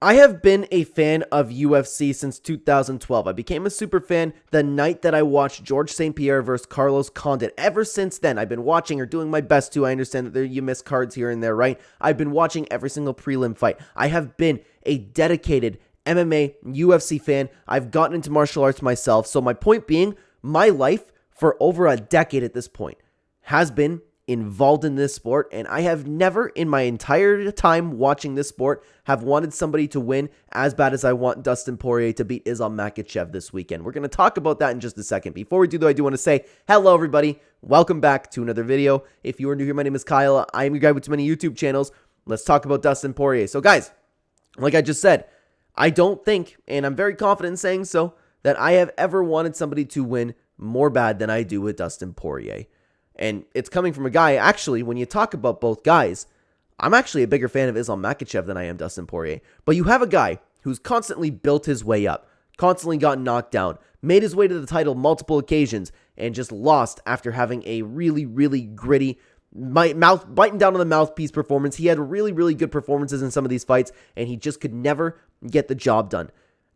I have been a fan of UFC since 2012. I became a super fan the night that I watched George St. Pierre versus Carlos Condit. Ever since then, I've been watching or doing my best to. I understand that you miss cards here and there, right? I've been watching every single prelim fight. I have been a dedicated MMA, UFC fan. I've gotten into martial arts myself. So my point being, my life for over a decade at this point has been involved in this sport, and I have never in my entire time watching this sport have wanted somebody to win as bad as I want Dustin Poirier to beat Islam Makhachev this weekend. We're going to talk about that in just a second. Before we do though, I do want to say hello everybody. Welcome back to another video. If you are new here, my name is Kyle. I am your guy with too many YouTube channels. Let's talk about Dustin Poirier. So guys, like I just said, I don't think, and I'm very confident in saying so, that I have ever wanted somebody to win more bad than I do with Dustin Poirier. And it's coming from a guy, actually, when you talk about both guys, I'm actually a bigger fan of Islam Makhachev than I am Dustin Poirier. But you have a guy who's constantly built his way up, constantly gotten knocked down, made his way to the title multiple occasions, and just lost after having a really, really gritty, biting down on the mouthpiece performance. He had really, really good performances in some of these fights, and he just could never get the job done.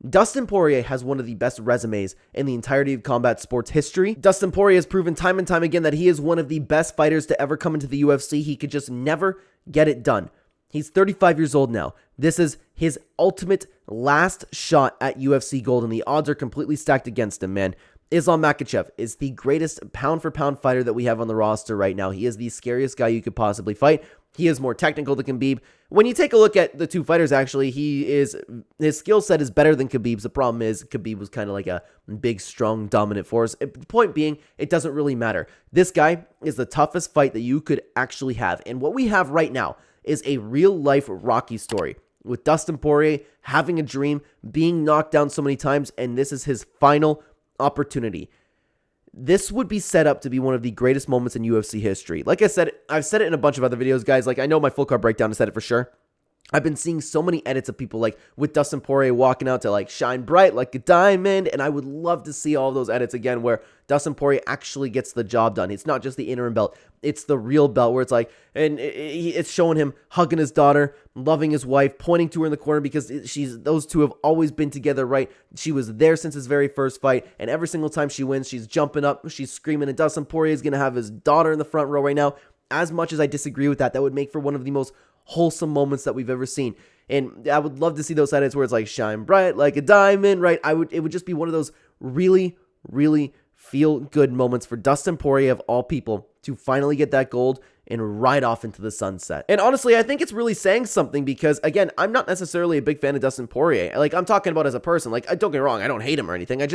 Dustin Poirier has one of the best resumes in the entirety of combat sports history. Dustin Poirier has proven time and time again that he is one of the best fighters to ever come into the UFC. He could just never get it done. He's 35 years old now. This is his ultimate last shot at UFC gold, and the odds are completely stacked against him, man. Islam Makhachev is the greatest pound-for-pound fighter that we have on the roster right now. He is the scariest guy you could possibly fight. He is more technical than Khabib. When you take a look at the two fighters, actually, his skill set is better than Khabib's. The problem is Khabib was kind of like a big, strong, dominant force. The point being, it doesn't really matter. This guy is the toughest fight that you could actually have. And what we have right now is a real-life Rocky story with Dustin Poirier having a dream, being knocked down so many times, and this is his final opportunity. This would be set up to be one of the greatest moments in UFC history. Like I said, I've said it in a bunch of other videos, guys. Like, I know my full card breakdown has said it for sure. I've been seeing so many edits of people like with Dustin Poirier walking out to like shine bright like a diamond, and I would love to see all those edits again where Dustin Poirier actually gets the job done. It's not just the interim belt, it's the real belt where it's like, and it's showing him hugging his daughter, loving his wife, pointing to her in the corner because those two have always been together, right? She was there since his very first fight, and every single time she wins, she's jumping up, she's screaming, and Dustin Poirier is going to have his daughter in the front row right now. As much as I disagree with that, that would make for one of the most wholesome moments that we've ever seen. And I would love to see those edits where it's like shine bright like a diamond, right? It would just be one of those really, really feel good moments for Dustin Poirier of all people to finally get that gold and ride off into the sunset. And honestly, I think it's really saying something because, again, I'm not necessarily a big fan of Dustin Poirier. Like, I'm talking about as a person. Like, don't get me wrong, I don't hate him or anything.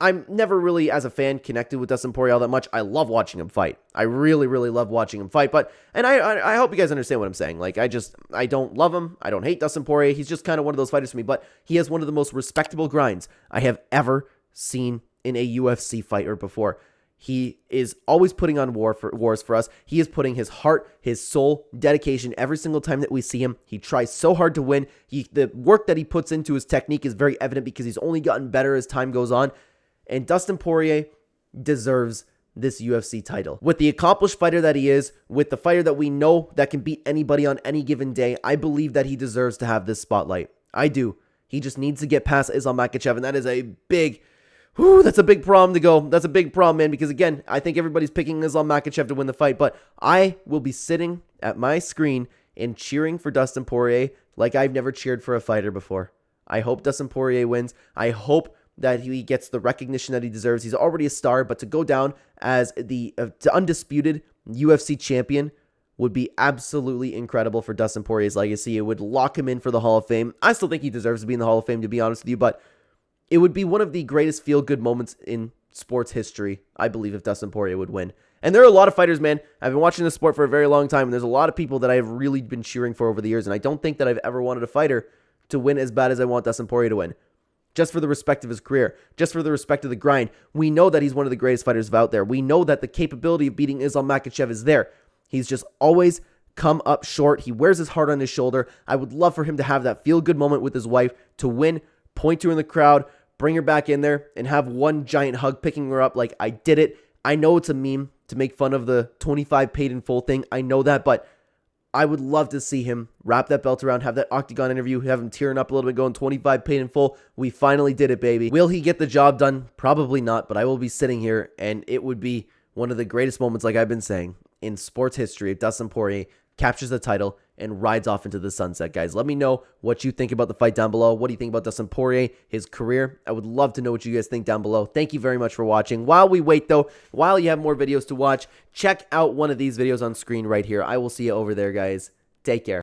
I'm never really, as a fan, connected with Dustin Poirier all that much. I love watching him fight. I really, really love watching him fight. And I hope you guys understand what I'm saying. Like, I don't love him. I don't hate Dustin Poirier. He's just kind of one of those fighters for me. But he has one of the most respectable grinds I have ever seen in a UFC fighter before. He is always putting on wars for us. He is putting his heart, his soul, dedication every single time that we see him. He tries so hard to win. The work that he puts into his technique is very evident because he's only gotten better as time goes on. And Dustin Poirier deserves this UFC title. With the accomplished fighter that he is, with the fighter that we know that can beat anybody on any given day, I believe that he deserves to have this spotlight. I do. He just needs to get past Islam Makhachev, and that is a big... that's a big problem to go. That's a big problem, man, because again, I think everybody's picking Islam Makhachev to win the fight, but I will be sitting at my screen and cheering for Dustin Poirier like I've never cheered for a fighter before. I hope Dustin Poirier wins. I hope that he gets the recognition that he deserves. He's already a star, but to go down as the undisputed UFC champion would be absolutely incredible for Dustin Poirier's legacy. It would lock him in for the Hall of Fame. I still think he deserves to be in the Hall of Fame, to be honest with you, but it would be one of the greatest feel-good moments in sports history, I believe, if Dustin Poirier would win. And there are a lot of fighters, man. I've been watching this sport for a very long time, and there's a lot of people that I've really been cheering for over the years, and I don't think that I've ever wanted a fighter to win as bad as I want Dustin Poirier to win. Just for the respect of his career, just for the respect of the grind. We know that he's one of the greatest fighters out there. We know that the capability of beating Islam Makhachev is there. He's just always come up short. He wears his heart on his shoulder. I would love for him to have that feel-good moment with his wife, to win, point to her in the crowd, bring her back in there, and have one giant hug picking her up like, I did it. I know it's a meme to make fun of the 25 paid in full thing. I know that, but I would love to see him wrap that belt around, have that octagon interview, have him tearing up a little bit, going 25 paid in full. We finally did it, baby. Will he get the job done? Probably not, but I will be sitting here, and it would be one of the greatest moments, like I've been saying, in sports history if Dustin Poirier captures the title and rides off into the sunset, guys. Let me know what you think about the fight down below. What do you think about Dustin Poirier, his career? I would love to know what you guys think down below. Thank you very much for watching. While we wait, though, while you have more videos to watch, check out one of these videos on screen right here. I will see you over there, guys. Take care.